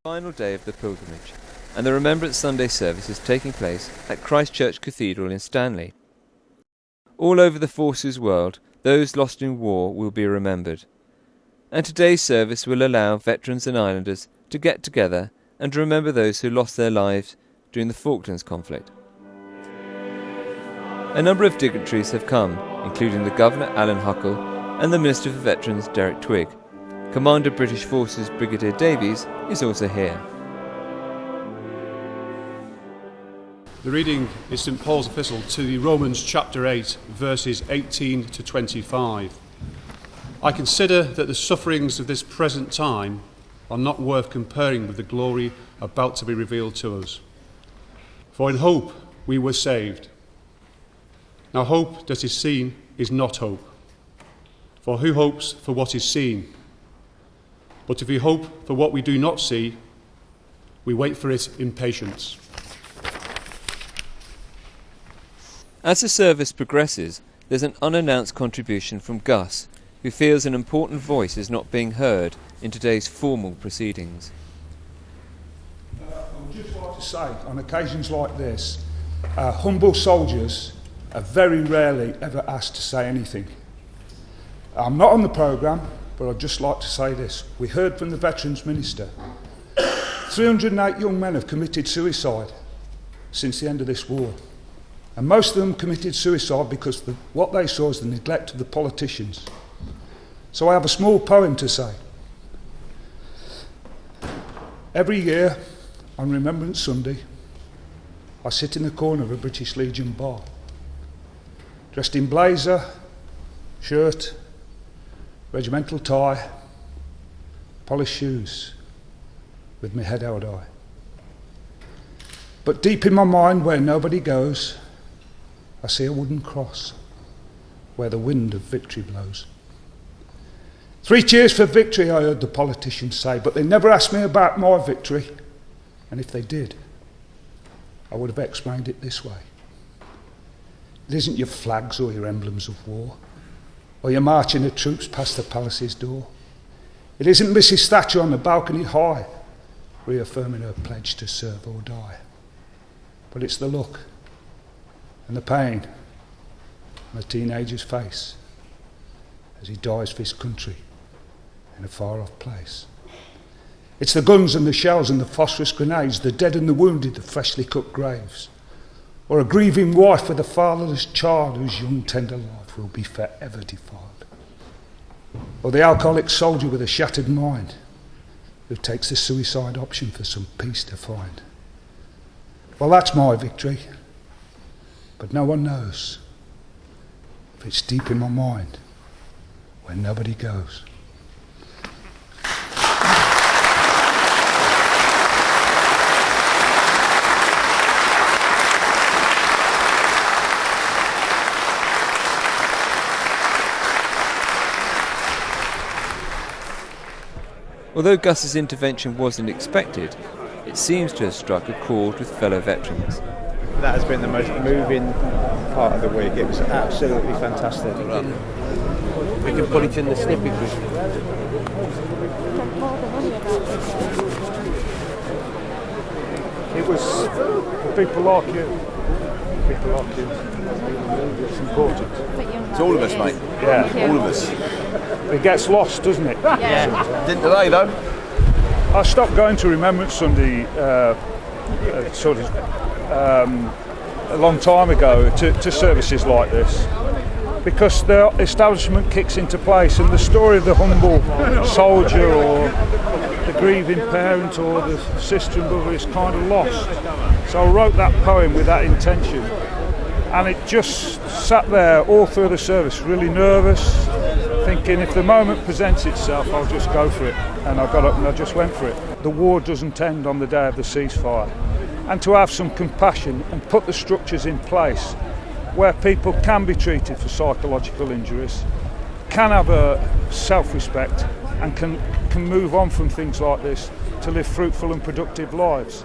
Final day of the pilgrimage, and the Remembrance Sunday service is taking place at Christ Church Cathedral in Stanley. All over the Forces world, those lost in war will be remembered, and today's service will allow veterans and islanders to get together and remember those who lost their lives during the Falklands conflict. A number of dignitaries have come, including the Governor Alan Huckle and the Minister for Veterans Derek Twigg. Commander British Forces Brigadier Davies is also here. The reading is St Paul's epistle to the Romans chapter 8, verses 18 to 25. I consider that the sufferings of this present time are not worth comparing with the glory about to be revealed to us. For in hope we were saved. Now hope that is seen is not hope. For who hopes for what is seen? But if we hope for what we do not see, we wait for it in patience. As the service progresses, there's an unannounced contribution from Gus, who feels an important voice is not being heard in today's formal proceedings. I would just like to say, on occasions like this, humble soldiers are very rarely ever asked to say anything. I'm not on the programme, but I'd just like to say this. We heard from the Veterans Minister. 308 young men have committed suicide since the end of this war. And most of them committed suicide because what they saw is the neglect of the politicians. So I have a small poem to say. Every year, on Remembrance Sunday, I sit in the corner of a British Legion bar, dressed in blazer, shirt, regimental tie, polished shoes, with my head held high. But deep in my mind, where nobody goes, I see a wooden cross, where the wind of victory blows. 3 cheers for victory, I heard the politicians say, but they never asked me about my victory. And if they did, I would have explained it this way. It isn't your flags or your emblems of war, or your marching of troops past the palace's door. It isn't Mrs. Thatcher on the balcony high, reaffirming her pledge to serve or die. But it's the look and the pain on a teenager's face as he dies for his country in a far-off place. It's the guns and the shells and the phosphorus grenades, the dead and the wounded, the freshly cut graves, or a grieving wife with a fatherless child whose young tender life will be forever defiled, or the alcoholic soldier with a shattered mind who takes the suicide option for some peace to find. Well, that's my victory, but no one knows if it's deep in my mind where nobody goes. Although Gus's intervention wasn't expected, it seems to have struck a chord with fellow veterans. That has been the most moving part of the week. It was absolutely fantastic. We can put it in the snippet. It was for people like you. It's important. It's all of us, mate. Yeah. All of us. It gets lost, doesn't it? Yeah. Didn't today, though. I stopped going to Remembrance Sunday a long time ago to services like this, because the establishment kicks into place and the story of the humble soldier or the grieving parent or the sister and brother is kind of lost. So I wrote that poem with that intention, and it just sat there all through the service, really nervous, thinking if the moment presents itself, I'll just go for it. And I got up and I just went for it. The war doesn't end on the day of the ceasefire. And to have some compassion and put the structures in place where people can be treated for psychological injuries, can have a self-respect and can move on from things like this to live fruitful and productive lives.